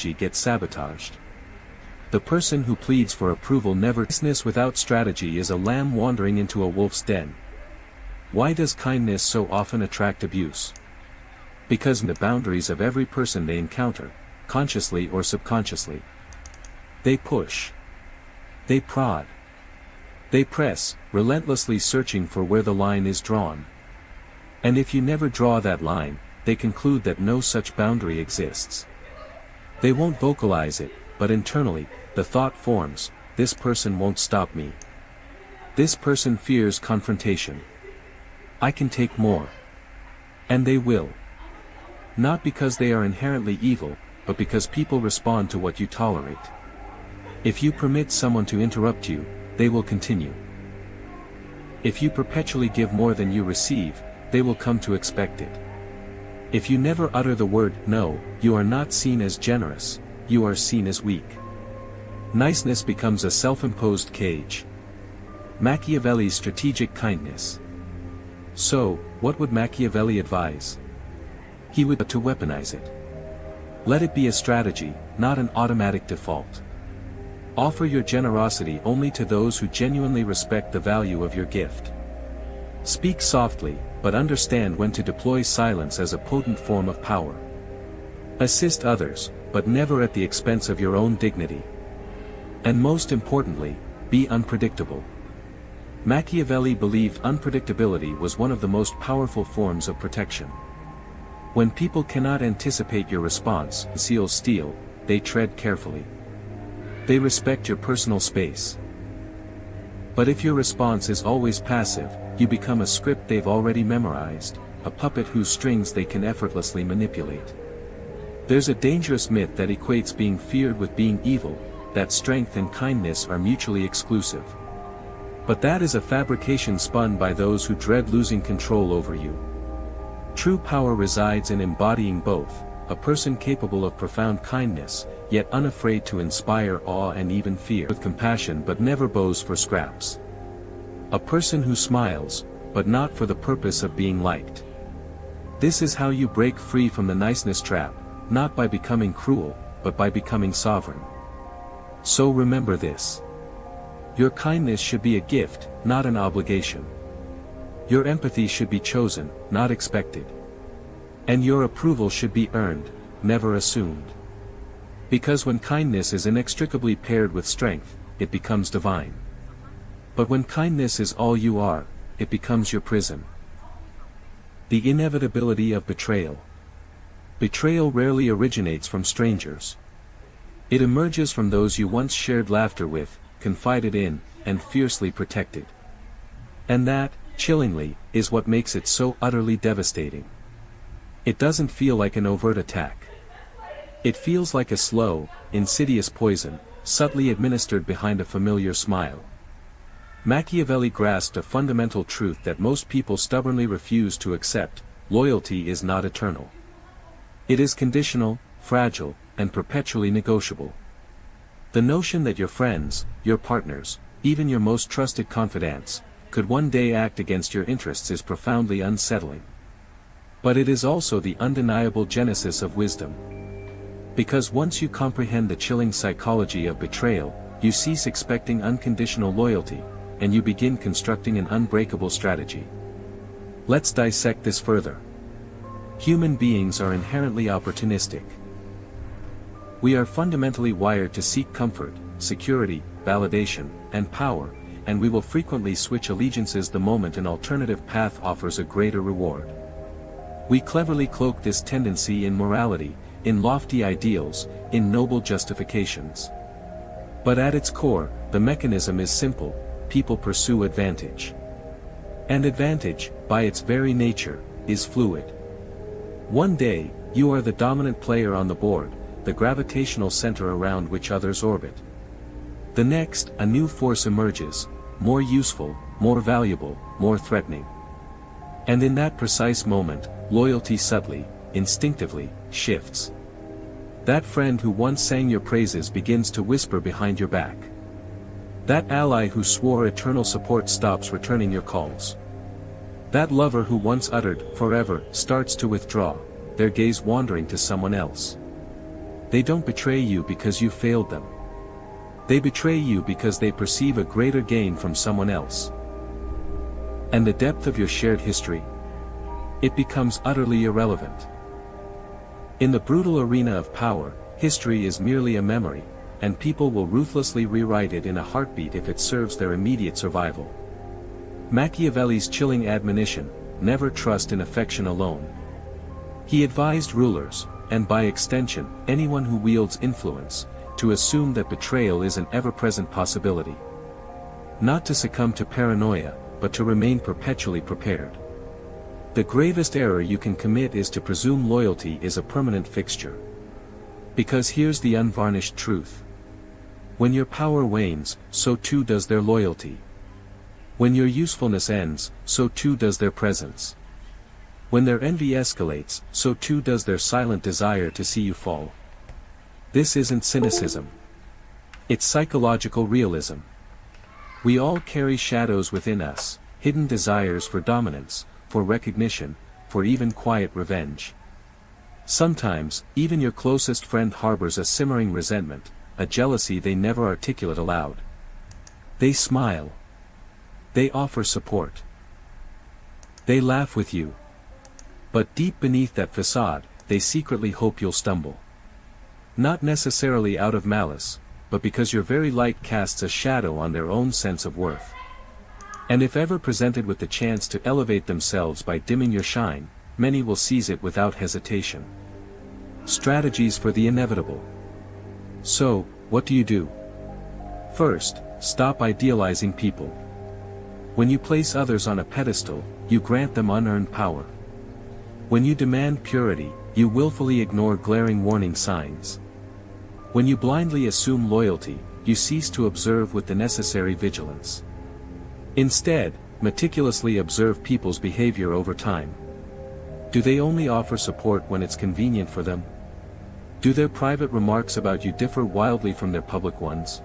strategy gets sabotaged. The person who pleads for approval never. Kindness without strategy is a lamb wandering into a wolf's den. Why does kindness so often attract abuse? Because the boundaries of every person they encounter, consciously or subconsciously. They push. They prod. They press, relentlessly searching for where the line is drawn. And if you never draw that line, they conclude that no such boundary exists. They won't vocalize it, but internally, the thought forms, this person won't stop me. This person fears confrontation. I can take more. And they will. Not because they are inherently evil, but because people respond to what you tolerate. If you permit someone to interrupt you, they will continue. If you perpetually give more than you receive, they will come to expect it. If you never utter the word no, you are not seen as generous, you are seen as weak. Niceness becomes a self-imposed cage. Machiavelli's strategic kindness. So, what would Machiavelli advise? He would to weaponize it. Let it be a strategy, not an automatic default. Offer your generosity only to those who genuinely respect the value of your gift. Speak softly, but understand when to deploy silence as a potent form of power. Assist others, but never at the expense of your own dignity. And most importantly, be unpredictable. Machiavelli believed unpredictability was one of the most powerful forms of protection. When people cannot anticipate your response, seals steel, they tread carefully. They respect your personal space. But if your response is always passive, you become a script they've already memorized, a puppet whose strings they can effortlessly manipulate. There's a dangerous myth that equates being feared with being evil, that strength and kindness are mutually exclusive. But that is a fabrication spun by those who dread losing control over you. True power resides in embodying both, a person capable of profound kindness, yet unafraid to inspire awe and even fear, with compassion but never bows for scraps. A person who smiles, but not for the purpose of being liked. This is how you break free from the niceness trap, not by becoming cruel, but by becoming sovereign. So remember this. Your kindness should be a gift, not an obligation. Your empathy should be chosen, not expected. And your approval should be earned, never assumed. Because when kindness is inextricably paired with strength, it becomes divine. But when kindness is all you are, it becomes your prison. The inevitability of betrayal. Betrayal rarely originates from strangers. It emerges from those you once shared laughter with, confided in, and fiercely protected. And that, chillingly, is what makes it so utterly devastating. It doesn't feel like an overt attack. It feels like a slow, insidious poison, subtly administered behind a familiar smile. Machiavelli grasped a fundamental truth that most people stubbornly refuse to accept: loyalty is not eternal. It is conditional, fragile, and perpetually negotiable. The notion that your friends, your partners, even your most trusted confidants, could one day act against your interests is profoundly unsettling. But it is also the undeniable genesis of wisdom. Because once you comprehend the chilling psychology of betrayal, you cease expecting unconditional loyalty, and you begin constructing an unbreakable strategy. Let's dissect this further. Human beings are inherently opportunistic. We are fundamentally wired to seek comfort, security, validation, and power, and we will frequently switch allegiances the moment an alternative path offers a greater reward. We cleverly cloak this tendency in morality, in lofty ideals, in noble justifications. But at its core, the mechanism is simple: people pursue advantage. And advantage, by its very nature, is fluid. One day, you are the dominant player on the board, the gravitational center around which others orbit. The next, a new force emerges, more useful, more valuable, more threatening. And in that precise moment, loyalty subtly, instinctively, shifts. That friend who once sang your praises begins to whisper behind your back. That ally who swore eternal support stops returning your calls. That lover who once uttered "forever" starts to withdraw, their gaze wandering to someone else. They don't betray you because you failed them. They betray you because they perceive a greater gain from someone else. And the depth of your shared history? It becomes utterly irrelevant. In the brutal arena of power, history is merely a memory, and people will ruthlessly rewrite it in a heartbeat if it serves their immediate survival. Machiavelli's chilling admonition, never trust in affection alone. He advised rulers, and by extension, anyone who wields influence, to assume that betrayal is an ever-present possibility. Not to succumb to paranoia, but to remain perpetually prepared. The gravest error you can commit is to presume loyalty is a permanent fixture. Because here's the unvarnished truth. When your power wanes, so too does their loyalty. When your usefulness ends, so too does their presence. When their envy escalates, so too does their silent desire to see you fall. This isn't cynicism. It's psychological realism. We all carry shadows within us, hidden desires for dominance, for recognition, for even quiet revenge. Sometimes, even your closest friend harbors a simmering resentment, a jealousy they never articulate aloud. They smile. They offer support. They laugh with you. But deep beneath that facade, they secretly hope you'll stumble. Not necessarily out of malice, but because your very light casts a shadow on their own sense of worth. And if ever presented with the chance to elevate themselves by dimming your shine, many will seize it without hesitation. Strategies for the inevitable. So, what do? First, stop idealizing people. When you place others on a pedestal, you grant them unearned power. When you demand purity, you willfully ignore glaring warning signs. When you blindly assume loyalty, you cease to observe with the necessary vigilance. Instead, meticulously observe people's behavior over time. Do they only offer support when it's convenient for them? Do their private remarks about you differ wildly from their public ones?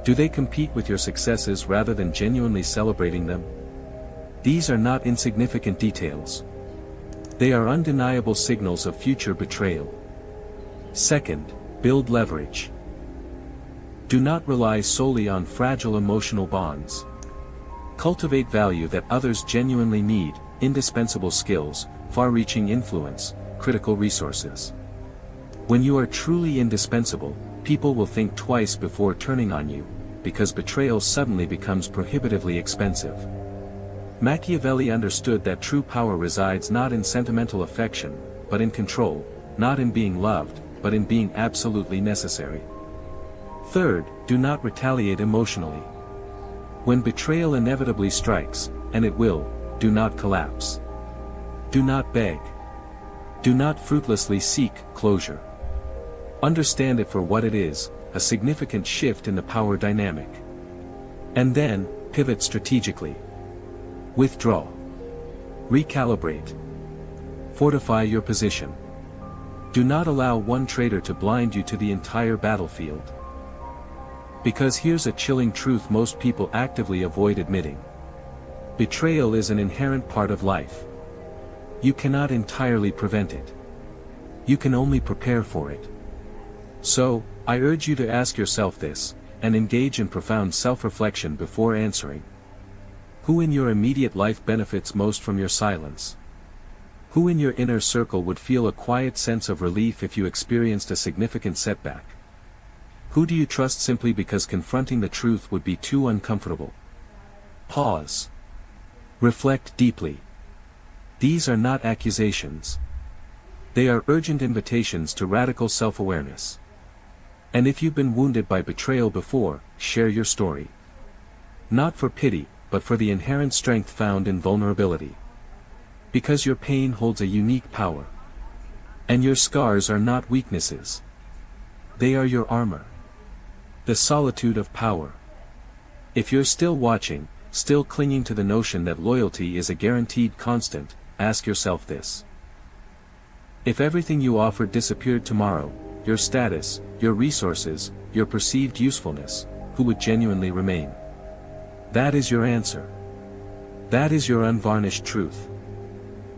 Do they compete with your successes rather than genuinely celebrating them? These are not insignificant details. They are undeniable signals of future betrayal. Second, build leverage. Do not rely solely on fragile emotional bonds. Cultivate value that others genuinely need, indispensable skills, far-reaching influence, critical resources. When you are truly indispensable, people will think twice before turning on you, because betrayal suddenly becomes prohibitively expensive. Machiavelli understood that true power resides not in sentimental affection, but in control, not in being loved, but in being absolutely necessary. Third, do not retaliate emotionally. When betrayal inevitably strikes, and it will, do not collapse. Do not beg. Do not fruitlessly seek closure. Understand it for what it is, a significant shift in the power dynamic. And then, pivot strategically. Withdraw. Recalibrate. Fortify your position. Do not allow one traitor to blind you to the entire battlefield. Because here's a chilling truth most people actively avoid admitting. Betrayal is an inherent part of life. You cannot entirely prevent it. You can only prepare for it. So, I urge you to ask yourself this, and engage in profound self-reflection before answering. Who in your immediate life benefits most from your silence? Who in your inner circle would feel a quiet sense of relief if you experienced a significant setback? Who do you trust simply because confronting the truth would be too uncomfortable? Pause. Reflect deeply. These are not accusations. They are urgent invitations to radical self-awareness. And if you've been wounded by betrayal before, share your story. Not for pity, but for the inherent strength found in vulnerability. Because your pain holds a unique power. And your scars are not weaknesses. They are your armor. The solitude of power. If you're still watching, still clinging to the notion that loyalty is a guaranteed constant, ask yourself this. If everything you offered disappeared tomorrow, your status, your resources, your perceived usefulness, who would genuinely remain? That is your answer. That is your unvarnished truth.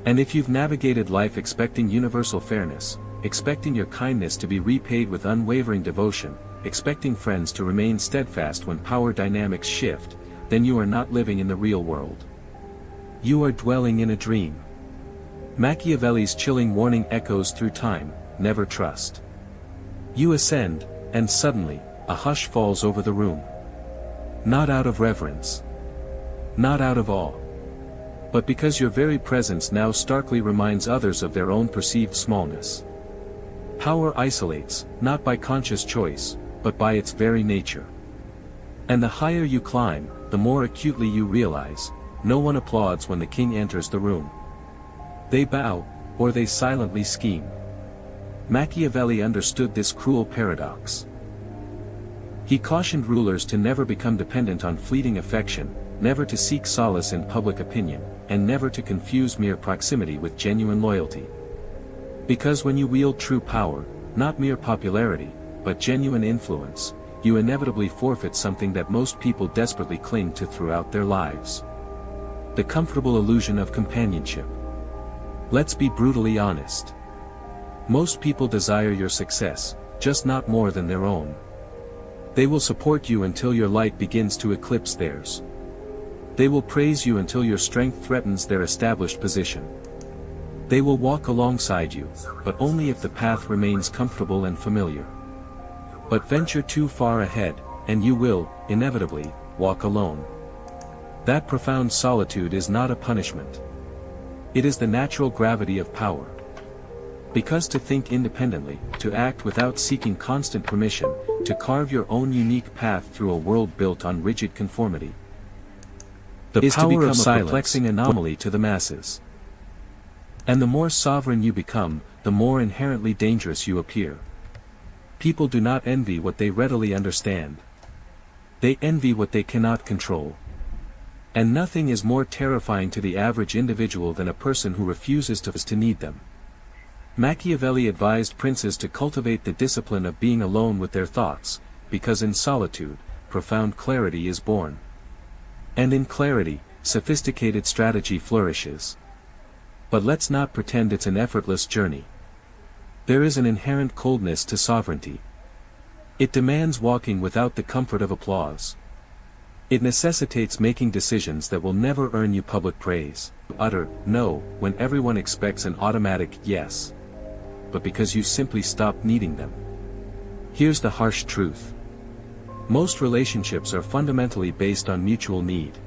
And if you've navigated life expecting universal fairness, expecting your kindness to be repaid with unwavering devotion, expecting friends to remain steadfast when power dynamics shift, then you are not living in the real world. You are dwelling in a dream. Machiavelli's chilling warning echoes through time: never trust. You ascend, and suddenly, a hush falls over the room. Not out of reverence. Not out of awe. But because your very presence now starkly reminds others of their own perceived smallness. Power isolates, not by conscious choice, but by its very nature. And the higher you climb, the more acutely you realize, no one applauds when the king enters the room. They bow, or they silently scheme. Machiavelli understood this cruel paradox. He cautioned rulers to never become dependent on fleeting affection, never to seek solace in public opinion, and never to confuse mere proximity with genuine loyalty. Because when you wield true power, not mere popularity, but genuine influence, you inevitably forfeit something that most people desperately cling to throughout their lives: the comfortable illusion of companionship. Let's be brutally honest. Most people desire your success, just not more than their own. They will support you until your light begins to eclipse theirs. They will praise you until your strength threatens their established position. They will walk alongside you, but only if the path remains comfortable and familiar. But venture too far ahead, and you will, inevitably, walk alone. That profound solitude is not a punishment. It is the natural gravity of power. Because to think independently, to act without seeking constant permission, to carve your own unique path through a world built on rigid conformity, is to become a perplexing anomaly to the masses. And the more sovereign you become, the more inherently dangerous you appear. People do not envy what they readily understand. They envy what they cannot control. And nothing is more terrifying to the average individual than a person who refuses to need them. Machiavelli advised princes to cultivate the discipline of being alone with their thoughts, because in solitude, profound clarity is born. And in clarity, sophisticated strategy flourishes. But let's not pretend it's an effortless journey. There is an inherent coldness to sovereignty. It demands walking without the comfort of applause. It necessitates making decisions that will never earn you public praise. Utter no when everyone expects an automatic yes. But because you simply stopped needing them. Here's the harsh truth. Most relationships are fundamentally based on mutual need.